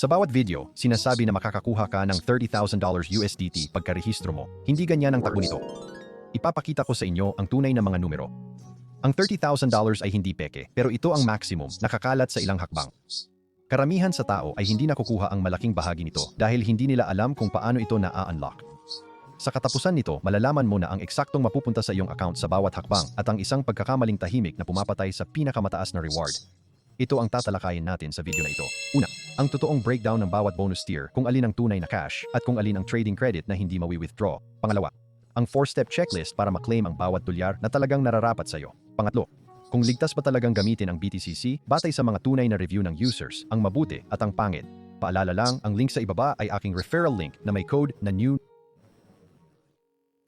Sa bawat video, sinasabi na makakakuha ka ng $30,000 USDT pagkarehistro mo. Hindi ganyan ang takbo nito. Ipapakita ko sa inyo ang tunay na mga numero. Ang $30,000 ay hindi peke, pero ito ang maximum nakakalat sa ilang hakbang. Karamihan sa tao ay hindi nakukuha ang malaking bahagi nito dahil hindi nila alam kung paano ito na-unlock. Sa katapusan nito, malalaman mo na ang eksaktong mapupunta sa iyong account sa bawat hakbang at ang isang pagkakamaling tahimik na pumapatay sa pinakamataas na reward. Ito ang tatalakayin natin sa video na ito. Una, ang totoong breakdown ng bawat bonus tier kung alin ang tunay na cash at kung alin ang trading credit na hindi mawi-withdraw. Pangalawa, ang 4-step checklist para maklaim ang bawat dolyar na talagang nararapat sa iyo. Pangatlo, kung ligtas ba talagang gamitin ang BTCC batay sa mga tunay na review ng users, ang mabuti at ang pangit. Paalala lang, ang link sa ibaba ay aking referral link na may code na NEW.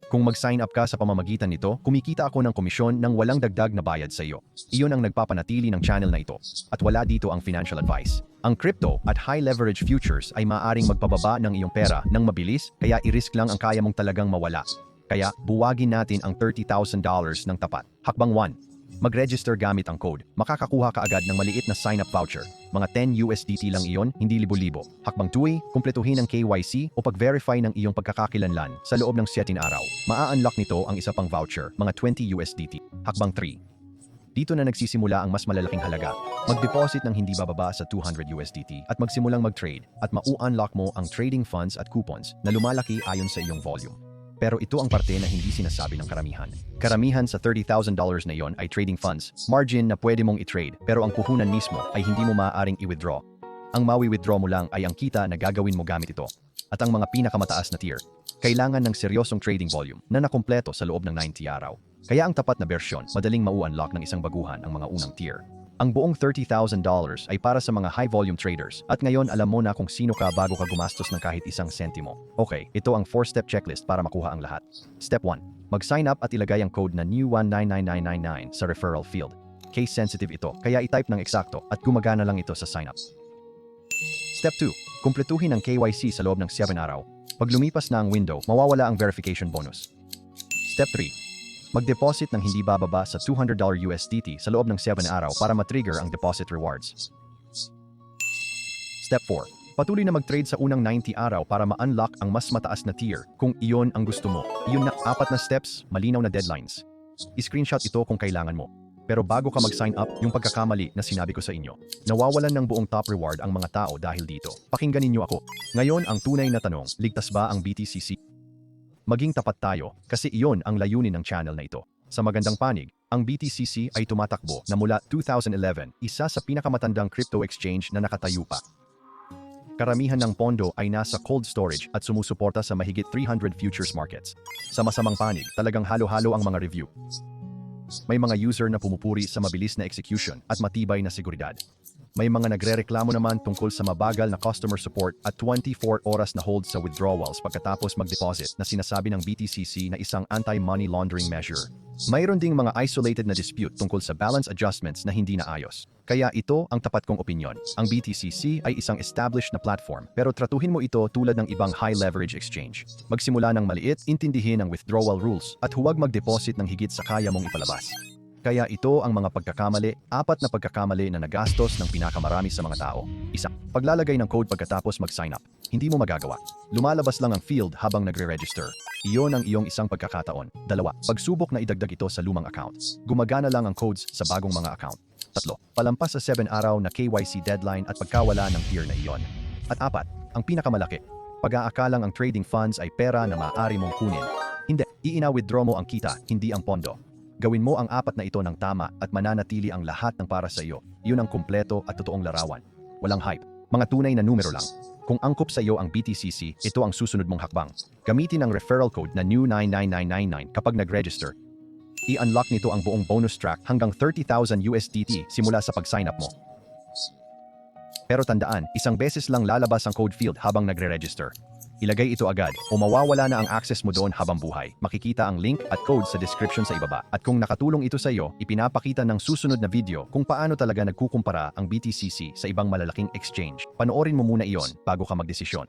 Kung mag-sign up ka sa pamamagitan nito, kumikita ako ng komisyon ng walang dagdag na bayad sa iyo. Iyon ang nagpapanatili ng channel na ito. At wala dito ang financial advice. Ang crypto at high leverage futures ay maaaring magpababa ng iyong pera ng mabilis, kaya i-risk lang ang kaya mong talagang mawala. Kaya buwagin natin ang $30,000 ng tapat. Hakbang 1. Mag-register gamit ang code. Makakakuha ka agad ng maliit na sign-up voucher. Mga 10 USDT lang iyon, hindi libo-libo. Hakbang 2, kumpletuhin ang KYC o pag-verify ng iyong pagkakakilanlan sa loob ng 7 araw. Maa-unlock nito ang isa pang voucher, mga 20 USDT. Hakbang 3. Dito na nagsisimula ang mas malalaking halaga. Mag-deposit ng hindi bababa sa 200 USDT at magsimulang mag-trade at mau-unlock mo ang trading funds at coupons na lumalaki ayon sa iyong volume. Pero ito ang parte na hindi sinasabi ng karamihan. Karamihan sa $30,000 na iyon ay trading funds, margin na pwede mong i-trade pero ang puhunan mismo ay hindi mo maaaring i-withdraw. Ang mawi-withdraw mo lang ay ang kita na gagawin mo gamit ito. At ang mga pinakamataas na tier, kailangan ng seryosong trading volume na nakumpleto sa loob ng 90 araw. Kaya ang tapat na bersyon, madaling mau-unlock ng isang baguhan ang mga unang tier. Ang buong $30,000 ay para sa mga high-volume traders at ngayon alam mo na kung sino ka bago ka gumastos ng kahit isang sentimo. Okay, ito ang 4-step checklist para makuha ang lahat. Step 1. Mag-sign up at ilagay ang code na NEW199999 sa referral field. Case sensitive ito, kaya i-type ng eksakto at gumagana lang ito sa sign up. Step 2. Kumpletuhin ang KYC sa loob ng 7 araw. Pag lumipas na ang window, mawawala ang verification bonus. Step 3. Mag-deposit ng hindi bababa sa $200 USDT sa loob ng 7 araw para ma-trigger ang deposit rewards. Step 4. Patuloy na mag-trade sa unang 90 araw para ma-unlock ang mas mataas na tier kung iyon ang gusto mo. Iyon na 4 na steps, malinaw na deadlines. I-screenshot ito kung kailangan mo. Pero bago ka mag-sign up, yung pagkakamali na sinabi ko sa inyo. Nawawalan ng buong top reward ang mga tao dahil dito. Pakinggan ninyo ako. Ngayon ang tunay na tanong, ligtas ba ang BTCC? Maging tapat tayo kasi iyon ang layunin ng channel na ito. Sa magandang panig, ang BTCC ay tumatakbo na mula 2011, isa sa pinakamatandang crypto exchange na nakatayo pa. Karamihan ng pondo ay nasa cold storage at sumusuporta sa mahigit 300 futures markets. Sa masamang panig, talagang halo-halo ang mga review. May mga user na pumupuri sa mabilis na execution at matibay na seguridad. May mga nagrereklamo naman tungkol sa mabagal na customer support at 24 oras na hold sa withdrawals pagkatapos mag-deposit na sinasabi ng BTCC na isang anti-money laundering measure. Mayroon ding mga isolated na dispute tungkol sa balance adjustments na hindi naayos. Kaya ito ang tapat kong opinyon. Ang BTCC ay isang established na platform pero tratuhin mo ito tulad ng ibang high-leverage exchange. Magsimula ng maliit, intindihin ang withdrawal rules at huwag mag-deposit ng higit sa kaya mong ipalabas. Kaya ito ang mga pagkakamali, 4 na pagkakamali na nagastos ng pinakamarami sa mga tao. 1. Paglalagay ng code pagkatapos mag-sign up. Hindi mo magagawa. Lumalabas lang ang field habang nagre-register. Iyon ang iyong isang pagkakataon. 2. Pagsubok na idagdag ito sa lumang account. Gumagana lang ang codes sa bagong mga account. 3. Palampas sa 7 araw na KYC deadline at pagkawala ng tier na iyon. At 4. Ang pinakamalaki. Pag-aakalang ang trading funds ay pera na maaari mong kunin. Hindi, iina-withdraw mo ang kita, hindi ang pondo. Gawin mo ang 4 na ito ng tama at mananatili ang lahat ng para sa iyo. Iyon ang kumpleto at totoong larawan. Walang hype. Mga tunay na numero lang. Kung angkop sa iyo ang BTCC, ito ang susunod mong hakbang. Gamitin ang referral code na NEW99999 kapag nag-register. I-unlock nito ang buong bonus track hanggang 30,000 USDT simula sa pag-sign up mo. Pero tandaan, isang beses lang lalabas ang code field habang nagre-register. Ilagay ito agad o mawawala na ang access mo doon habang buhay. Makikita ang link at code sa description sa ibaba. At kung nakatulong ito sa iyo, ipinapakita ng susunod na video kung paano talaga nagkukumpara ang BTCC sa ibang malalaking exchange. Panoorin mo muna iyon bago ka magdesisyon.